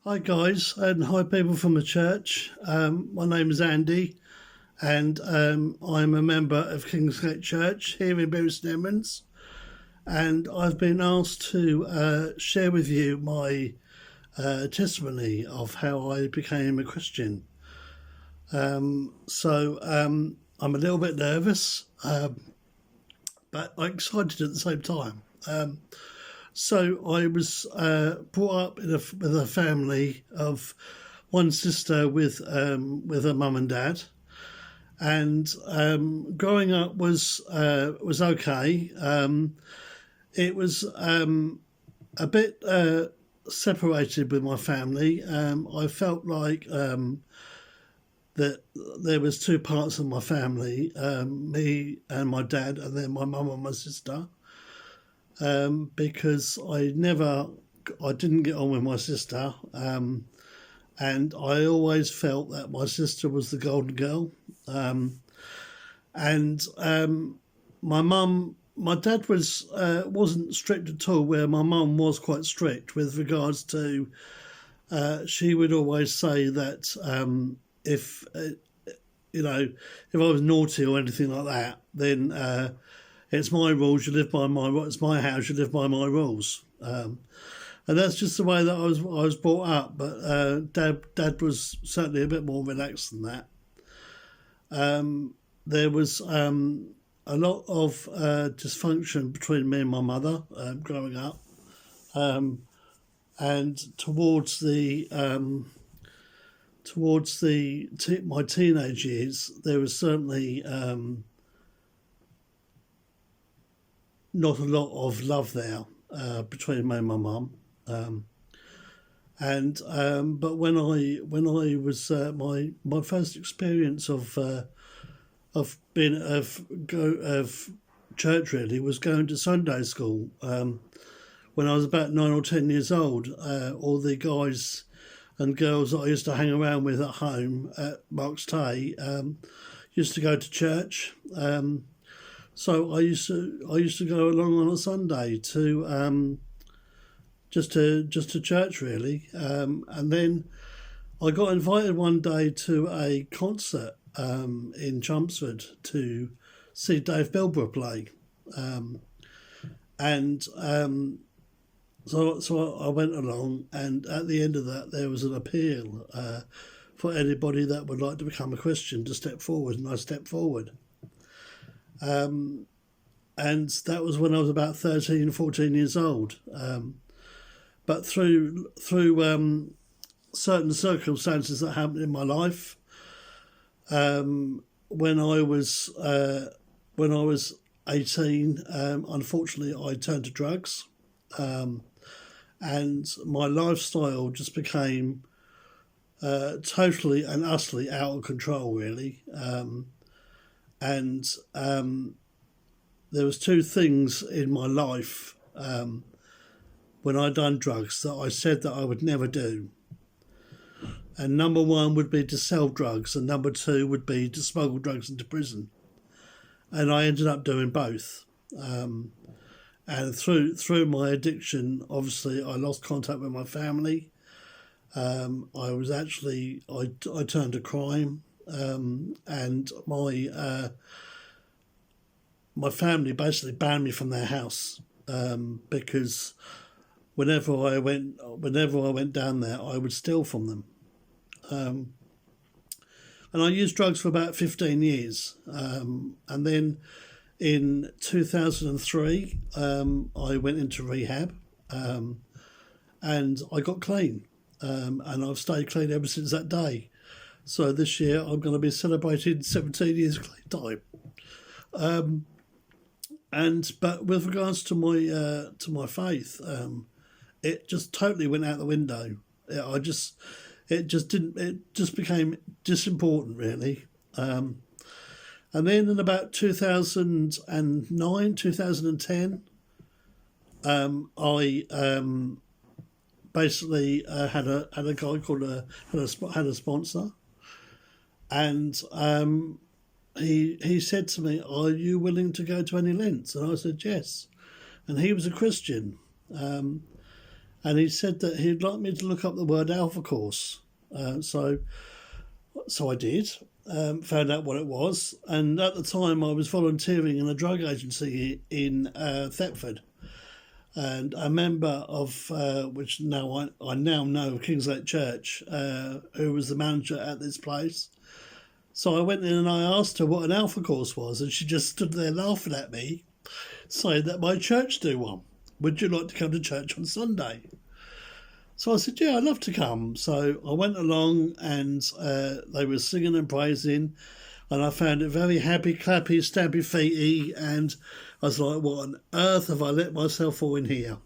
Hi guys, and hi people from the church. My name is Andy, and I'm a member of Kingsgate Church here in Bury Emons, and I've been asked to share with you my testimony of how I became a Christian. I'm a little bit nervous, but I'm excited at the same time. So I was brought up with a family of one sister with her mum and dad, and growing up was okay. It was a bit separated with my family. I felt like that there was two parts of my family: me and my dad, and then my mum and my sister. Because I didn't get on with my sister, and I always felt that my sister was the golden girl. And my dad wasn't strict at all. Where my mum was quite strict with regards to. She would always say that if if I was naughty or anything like that, then it's my rules. You live by my. It's my house. You live by my rules. And that's just the way that I was brought up. But Dad was certainly a bit more relaxed than that. There was a lot of dysfunction between me and my mother growing up, and my teenage years, there was certainly not a lot of love there between me and my mum. But when I was my first experience of being of church really was going to Sunday school. When I was about 9 or 10 years old, all the guys and girls that I used to hang around with at home at Marks Tay used to go to church. So I used to go along on a Sunday to just to church really, and then I got invited one day to a concert in Chelmsford to see Dave Bilbrough play, so I went along, and at the end of that there was an appeal for anybody that would like to become a Christian to step forward, and I stepped forward. And that was when I was about 13, 14 years old. But through certain circumstances that happened in my life, when I was 18, unfortunately I turned to drugs, and my lifestyle just became totally and utterly out of control, really. And there was two things in my life when I done drugs that I said that I would never do. And number one would be to sell drugs, and number two would be to smuggle drugs into prison. And I ended up doing both. And through my addiction, obviously, I lost contact with my family. I turned to crime, and my family basically banned me from their house because whenever I went down there, I would steal from them. And I used drugs for about 15 years, and then in 2003, I went into rehab, and I got clean, and I've stayed clean ever since that day. So this year I'm going to be celebrating 17 years clean time. But with regards to my faith, it just totally went out the window. It just became disimportant, really. And then in about 2009, 2010, I basically had a guy called had a sponsor, and he said to me, "Are you willing to go to any lengths?" And I said yes. And he was a Christian, and he said that he'd like me to look up the word Alpha Course. So I did. Found out what it was, and at the time I was volunteering in a drug agency in Thetford, and a member of which now I now know Kingsgate Church, who was the manager at this place. So I went in and I asked her what an Alpha Course was, and she just stood there laughing at me, saying that my church do one. Would you like to come to church on Sunday? So I said, yeah, I'd love to come. So I went along, and they were singing and praising, and I found it very happy, clappy, stampy feety, and I was like, what on earth have I let myself fall in here?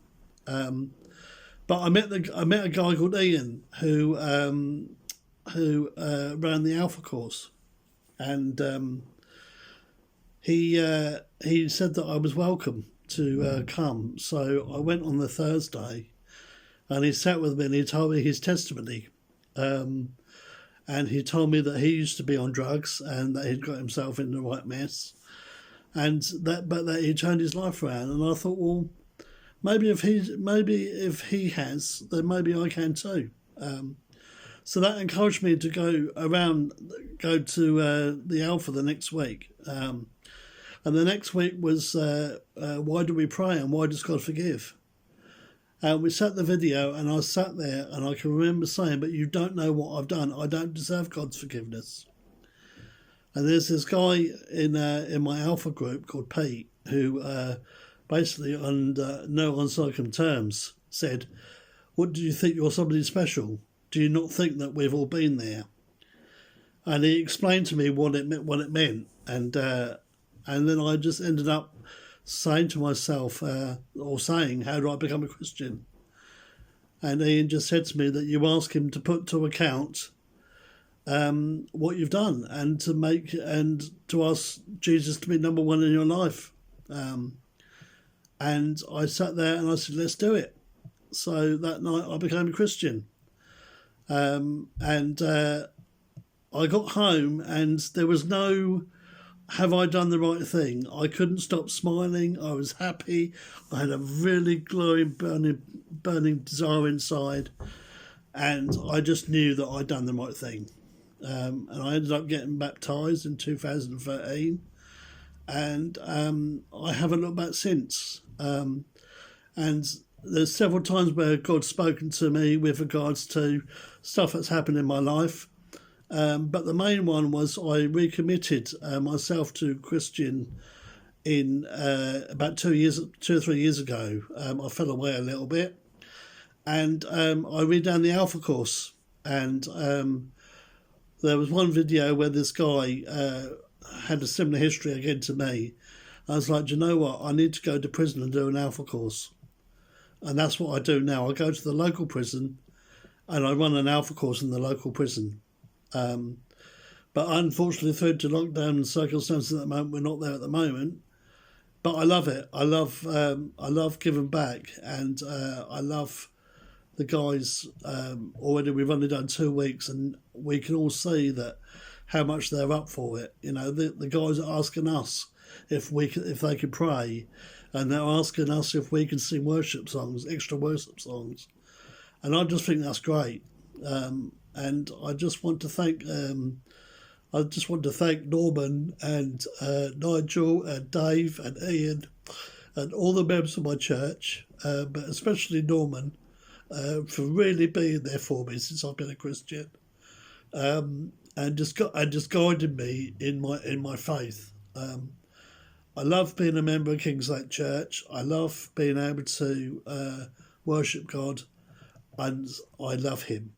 But I met a guy called Ian who ran the Alpha Course, and he said that I was welcome to come. So I went on the Thursday, and he sat with me and he told me his testimony. And he told me that he used to be on drugs and that he'd got himself in the right mess, but that he turned his life around. And I thought, well, maybe if he has, then maybe I can too. So that encouraged me to go to the Alpha the next week. And the next week was why do we pray and why does God forgive? And we sat the video, and I sat there, and I can remember saying, but you don't know what I've done. I don't deserve God's forgiveness. And there's this guy in my Alpha group called Pete, who basically, on no uncertain terms, said, what do you think, you're somebody special? Do you not think that we've all been there? And he explained to me what it meant. And then I just ended up saying to myself, or saying, how do I become a Christian? And Ian just said to me that you ask him to put to account what you've done, and to ask Jesus to be number one in your life. And I sat there and I said, let's do it. So that night I became a Christian. And I got home, and there was no, have I done the right thing? I couldn't stop smiling. I was happy. I had a really glowing, burning desire inside. And I just knew that I'd done the right thing. And I ended up getting baptised in 2013. And I haven't looked back since. And there's several times where God's spoken to me with regards to stuff that's happened in my life. But the main one was I recommitted myself to Christian in about 2 or 3 years ago. I fell away a little bit, and I read down the Alpha Course, and there was one video where this guy had a similar history again to me. I was like, do you know what? I need to go to prison and do an Alpha Course. And that's what I do now. I go to the local prison and I run an Alpha Course in the local prison. But unfortunately, through to lockdown and circumstances at the moment, we're not there at the moment. But I love it. I love giving back, and I love the guys. Already, we've only done 2 weeks, and we can all see that how much they're up for it. You know, the guys are asking us if they can pray, and they're asking us if we can sing worship songs, extra worship songs, and I just think that's great. And I just want to thank Norman and Nigel and Dave and Ian and all the members of my church, but especially Norman, for really being there for me since I've been a Christian, and just guiding me in my faith. I love being a member of Kingsgate Church. I love being able to worship God, and I love Him.